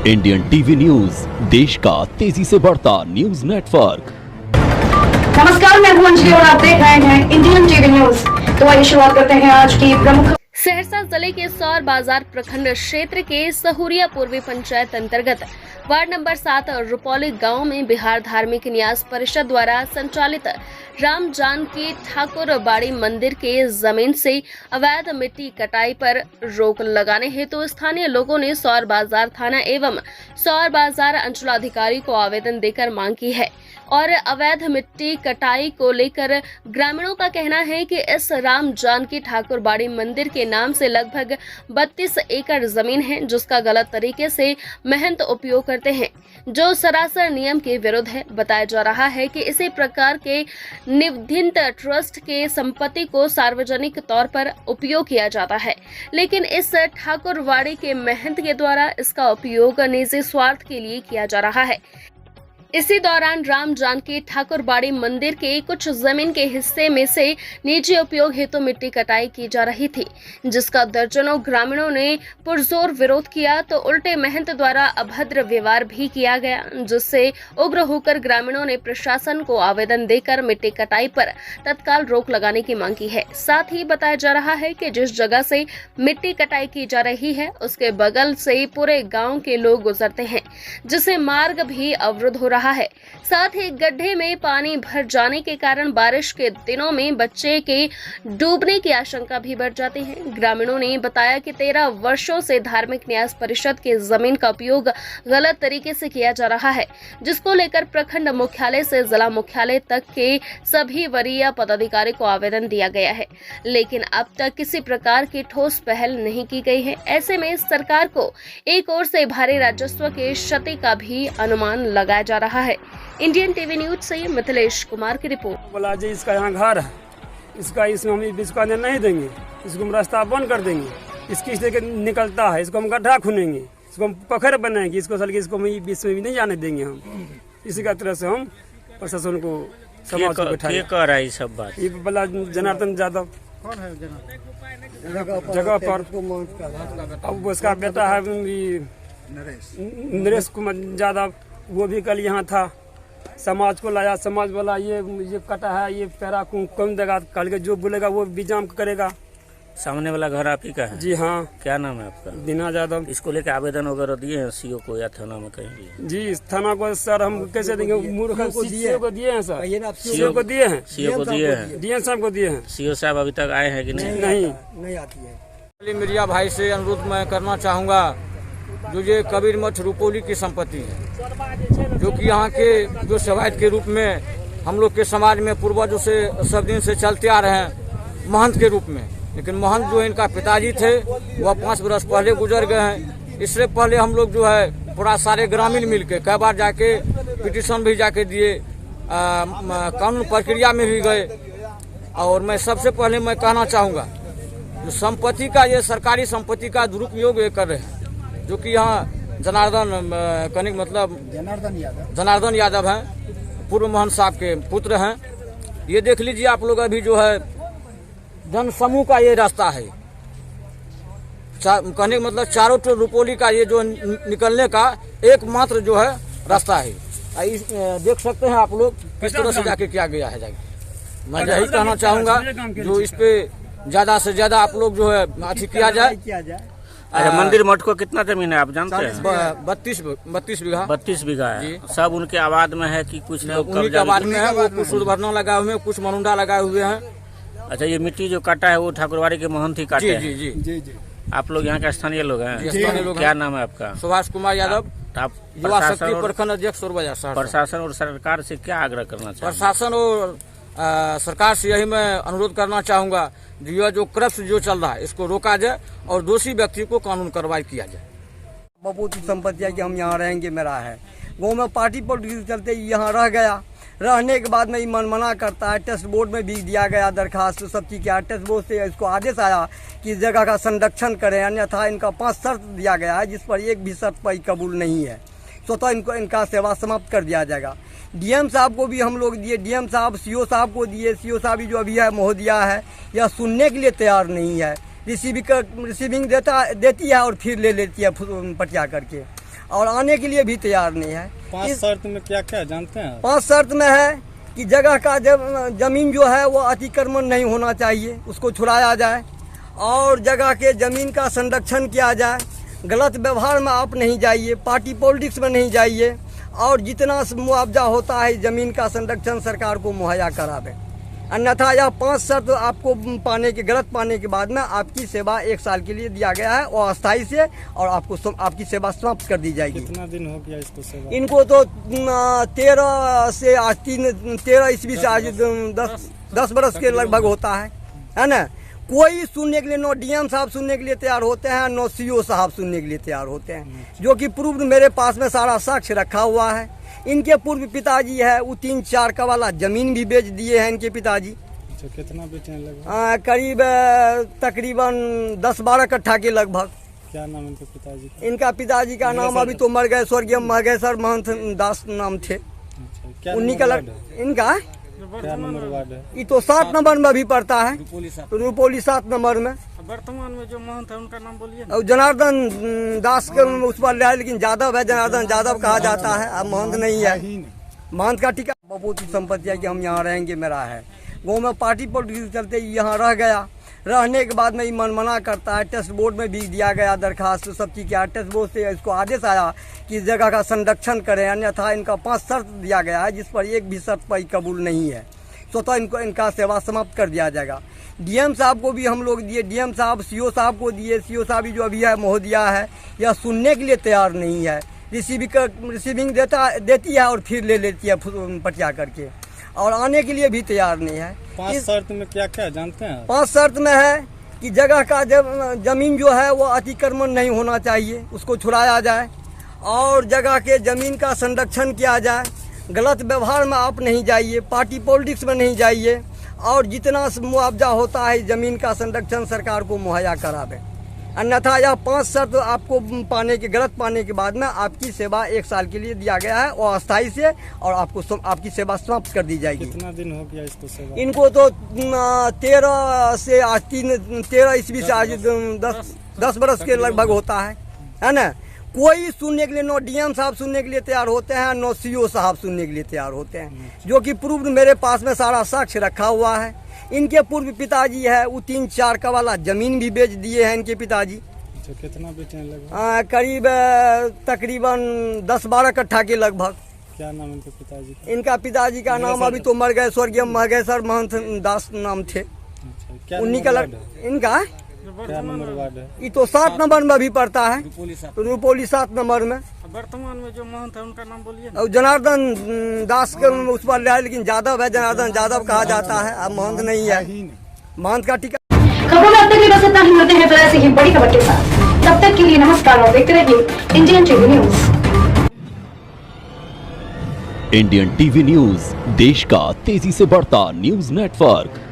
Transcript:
Indian TV news, देश का तेजी से बढ़ता न्यूज नेटवर्क। नमस्कार, मैं हूं अंजलि और आप देख रहे हैं इंडियन टीवी न्यूज। तो आइए शुरुआत करते हैं आज की प्रमुख। सहरसा जिले के सौर बाजार प्रखंड क्षेत्र के सहुरिया पूर्वी पंचायत अंतर्गत वार्ड नंबर 7 रुपौली गांव में बिहार धार्मिक न्यास परिषद द्वारा संचालित राम जानकी ठाकुर बाड़ी मंदिर के जमीन से अवैध मिट्टी कटाई पर रोक लगाने हेतु स्थानीय लोगों ने सौर बाजार थाना एवं सौर बाजार अंचलाधिकारी को आवेदन देकर मांग की है। और अवैध मिट्टी कटाई को लेकर ग्रामीणों का कहना है कि इस राम जानकी ठाकुर बाड़ी मंदिर के नाम से लगभग 32 एकड़ जमीन है, जिसका गलत तरीके से महंत उपयोग करते हैं, जो सरासर नियम के विरुद्ध है। बताया जा रहा है कि इसी प्रकार के निबंधित ट्रस्ट के संपत्ति को सार्वजनिक तौर पर उपयोग किया जाता है, लेकिन इस ठाकुरवाड़ी के महंत के द्वारा इसका उपयोग निजी स्वार्थ के लिए किया जा रहा है। इसी दौरान राम जानकी ठाकुर बाड़ी मंदिर के कुछ जमीन के हिस्से में से निजी उपयोग हेतु मिट्टी कटाई की जा रही थी, जिसका दर्जनों ग्रामीणों ने पुरजोर विरोध किया तो उल्टे महंत द्वारा अभद्र व्यवहार भी किया गया, जिससे उग्र होकर ग्रामीणों ने प्रशासन को आवेदन देकर मिट्टी कटाई पर तत्काल रोक लगाने की मांग की है। साथ ही बताया जा रहा है कि जिस जगह से मिट्टी कटाई की जा रही है उसके बगल से पूरे गाँव के लोग गुजरते हैं, जिससे मार्ग भी अवरुद्ध हो रहा है। साथ ही गड्ढे में पानी भर जाने के कारण बारिश के दिनों में बच्चे के डूबने की आशंका भी बढ़ जाती है। ग्रामीणों ने बताया कि 13 वर्षों से धार्मिक न्यास परिषद के जमीन का उपयोग गलत तरीके से किया जा रहा है, जिसको लेकर प्रखंड मुख्यालय से जिला मुख्यालय तक के सभी वरीय पदाधिकारी को आवेदन दिया गया है, लेकिन अब तक किसी प्रकार की ठोस पहल नहीं की गई है। ऐसे में सरकार को एक ओर से भारी राजस्व के क्षति का भी अनुमान लगाया जा रहा है। इंडियन टीवी न्यूज से मिथिलेश कुमार की रिपोर्ट। बोला जी इसका यहाँ घर है, इसमें हम इसको आने नहीं देंगे, इसको हम रास्ता बंद कर देंगे, इसकी से निकलता है, इसको हम गड्ढा खुनेंगे, इसको हम पोखर बनाएंगे, इसको हम बीच में भी नहीं जाने देंगे। हम इसी का तरह से हम प्रशासन को समाज को बैठाए कर रहा है सब बात। ये बोला जनार्दन यादव जगह पर, अब उसका बेटा है नरेश कुमार यादव, वो भी कल यहाँ था, समाज को लाया, समाज बोला ये कटा है, ये पैरा कौन देगा, कल के जो बोलेगा वो विजाम करेगा। सामने वाला घर आप ही का है? जी हाँ। क्या नाम है आपका? दीना यादव। इसको लेकर आवेदन वगैरह दिए हैं सीओ को या थाना में कहीं? जी थाना को सर हम कैसे देंगे, मूर्ख सीओ को दिए हैं सर, सीओ को दिए हैं, सीओ को दिए हैं, डीएम साहब को दिए हैं। सीओ साहब अभी तक आए हैं कि नहीं आती है। मिर्जा भाई से अनुरोध मैं करना चाहूँगा, जो ये कबीर मठ रुपौली की संपत्ति है, जो कि यहाँ के जो शवायद के रूप में हम लोग के समाज में पूर्वजों से सब दिन से चलते आ रहे हैं महंत के रूप में, लेकिन महंत जो इनका पिताजी थे वह 5 वर्ष पहले गुजर गए हैं। इससे पहले हम लोग जो है पूरा सारे ग्रामीण मिलके कई बार जाके पिटीशन भी जाके दिए, कानून प्रक्रिया में भी गए। और मैं सबसे पहले मैं कहना चाहूँगा, जो संपत्ति का ये सरकारी संपत्ति का दुरुपयोग ये कर रहे हैं, जो कि यहाँ जनार्दन यादव हैं, पूर्व महंत साहब के पुत्र हैं। ये देख लीजिए आप लोग, अभी जो है जन समूह का ये रास्ता है, कहने का मतलब चारों तो रुपौली का ये जो निकलने का एकमात्र जो है रास्ता है। देख सकते हैं आप लोग किस तरह से जाके किया गया है। मैं यही कहना चाहूँगा, जो इस पे ज्यादा से ज्यादा आप लोग जो है अथी किया जाए। अच्छा, मंदिर मठ को कितना जमीन है आप जानते हैं? 32 बीघा। 32 बीघा है। सब उनके आबाद में है कि कुछ लोग उन्हीं के आबाद में है, वो कुछ उद्भरना लगाए हुए हैं, कुछ मनुंडा लगाए हुए हैं। अच्छा, ये मिट्टी जो काटा है वो ठाकुरवाड़ी के महंत ही काटे हैं? जी। आप लोग यहाँ के स्थानीय लोग हैं? स्थानीय लोग। क्या नाम है आपका? सुभाष कुमार यादव, आप युवा शक्ति प्रखंड अध्यक्ष सोरबाजार शहर। प्रशासन और सरकार से क्या आग्रह करना चाहिए? प्रशासन और सरकार से यही मैं अनुरोध करना चाहूँगा, जो करप्ट जो चल रहा है इसको रोका जाए और दोषी व्यक्ति को कानून कार्रवाई किया जाए। बहुत संपत्ति है कि हम यहाँ रहेंगे, मेरा है गाँव में पार्टी पॉलिटिक्स चलते यहाँ रह गया। रहने के बाद में मन मना करता है, टेस्ट बोर्ड में भी दिया गया दरखास्त, सब चीज़ किया, टेस्ट बोर्ड से इसको आदेश आया कि इस जगह का संरक्षण करें, अन्यथा इनका 5 शर्त दिया गया है, जिस पर एक भी शर्त पर कबूल नहीं है, स्वतः इनका सेवा समाप्त कर दिया जाएगा। डीएम साहब को भी हम लोग दिए, डीएम साहब सीओ साहब को दिए, सीओ साहब जो अभी है महोदया है, यह सुनने के लिए तैयार नहीं है। रिसीविंग देती है और फिर ले लेती है पटिया करके। और आने के लिए भी तैयार नहीं है। 5 शर्त में क्या क्या जानते हैं? 5 शर्त में है कि जगह का जमीन जो है वो अतिक्रमण नहीं होना चाहिए, उसको छुड़ाया जाए, और जगह के जमीन का संरक्षण किया जाए, गलत व्यवहार में आप नहीं जाइए, पार्टी पॉलिटिक्स में नहीं जाइए, और जितना मुआवजा होता है ज़मीन का संरक्षण सरकार को मुहैया करावे। अन्यथा यह 5 शर्त आपको गलत पाने के बाद में आपकी सेवा 1 साल के लिए दिया गया है और अस्थायी से, और आपकी सेवा समाप्त कर दी जाएगी। कितना दिन हो गया इसको सेवा? इनको तो 13 से आज 13 ईस्वी से आज 10 बरस के लगभग होता है ना। कोई सुनने के लिए, नो डीएम साहब सुनने के लिए तैयार होते हैं, नो सीओ साहब सुनने के लिए तैयार होते हैं, जो कि प्रूफ मेरे पास में सारा साक्ष्य रखा हुआ है। इनके पूर्व पिताजी है वो 3-4 का वाला जमीन भी बेच दिए हैं इनके पिताजी। अच्छा, कितना बेचने लगे? करीब तकरीबन 10-12 कट्ठा के लगभग। क्या नाम इनके पिताजी का? इनका पिताजी का नाम अभी तो मर गए, स्वर्गीय महेश्वर महंत दास नाम थे। अच्छा, क्या उन्हीं का इनका क्या नंबर वार्ड है? ये तो 7 नंबर में भी पड़ता है, रुपौली 7 नंबर में। वर्तमान में जो महंत है उनका नाम बोलिए। और जनार्दन दास के उस पर लिया, लेकिन यादव है, जनार्दन यादव कहा जाता है, अब महंत नहीं है। महंत का टिका बहुत ही संपत्ति है कि हम यहाँ रहेंगे मेरा है। गाँव में पार्टी पॉलिटिक्स चलते यहाँ रह गया, रहने के बाद में ये मनमना करता है। टेस्ट बोर्ड में भी दिया गया दरखास्त, सब चीज़ किया, टेस्ट बोर्ड से इसको आदेश आया कि जगह का संरक्षण करें, अन्यथा इनका 5 शर्त दिया गया है, जिस पर एक भी शर्त पर कबूल नहीं है। स्वतः इनका सेवा समाप्त कर दिया जाएगा। डीएम साहब को भी हम लोग दिए, डीएम साहब सीओ साहब को दिए, सीओ साहब जो अभी है महोदया है, यह सुनने के लिए तैयार नहीं है। रिसीविंग देती है और फिर ले लेती है पटिया करके, और आने के लिए भी तैयार नहीं है। 5 शर्त में क्या क्या जानते हैं? 5 शर्त में है कि जगह का जमीन जो है वो अतिक्रमण नहीं होना चाहिए, उसको छुड़ाया जाए, और जगह के जमीन का संरक्षण किया जाए, गलत व्यवहार में आप नहीं जाइए, पार्टी पॉलिटिक्स में नहीं जाइए, और जितना मुआवजा होता है ज़मीन का संरक्षण सरकार को मुहैया करावे। अन्यथा यह 5 शर्त आपको गलत पाने के बाद में आपकी सेवा 1 साल के लिए दिया गया है और अस्थायी से, और आपकी सेवा समाप्त कर दी जाएगी। कितना दिन हो गया इसको सेवा? इनको तो 13 से आज 13 ईस्वी से आज 10 बरस के लगभग होता है ना। कोई सुनने के लिए, नो डीएम साहब सुनने के लिए तैयार होते हैं, नो सीओ साहब सुनने के लिए तैयार होते हैं, जो कि प्रूफ मेरे पास में सारा साक्ष्य रखा हुआ है। इनके पूर्व पिताजी है वो 3-4 का वाला जमीन भी बेच दिए हैं इनके पिताजी। अच्छा, कितना बेचने लगे? करीब तकरीबन 10-12 कट्ठा के लगभग। क्या नाम इनके पिताजी का? इनका पिताजी का नाम अभी तो मर गए, स्वर्गीय महेश्वर महंत दास नाम थे। अच्छा, क्या उन्हीं का इनका क्या नंबर वार्ड है? ये तो 7 नंबर में भी पड़ता है, रुपौली 7 नंबर में। वर्तमान में जो महंत है उनका नाम बोलिए। और जनार्दन दास के उस पर लिया, लेकिन यादव है, जनार्दन यादव कहा जाता है, अब महंत नहीं है। महंत का टिका। खबरों में अब तक के लिए बस इतना ही, मिलते हैं फिर ऐसे ही बड़ी खबर के साथ। तब तक के लिए नमस्कार और देखते रहिए Indian TV news. Indian TV news, देश का तेजी से बढ़ता न्यूज नेटवर्क।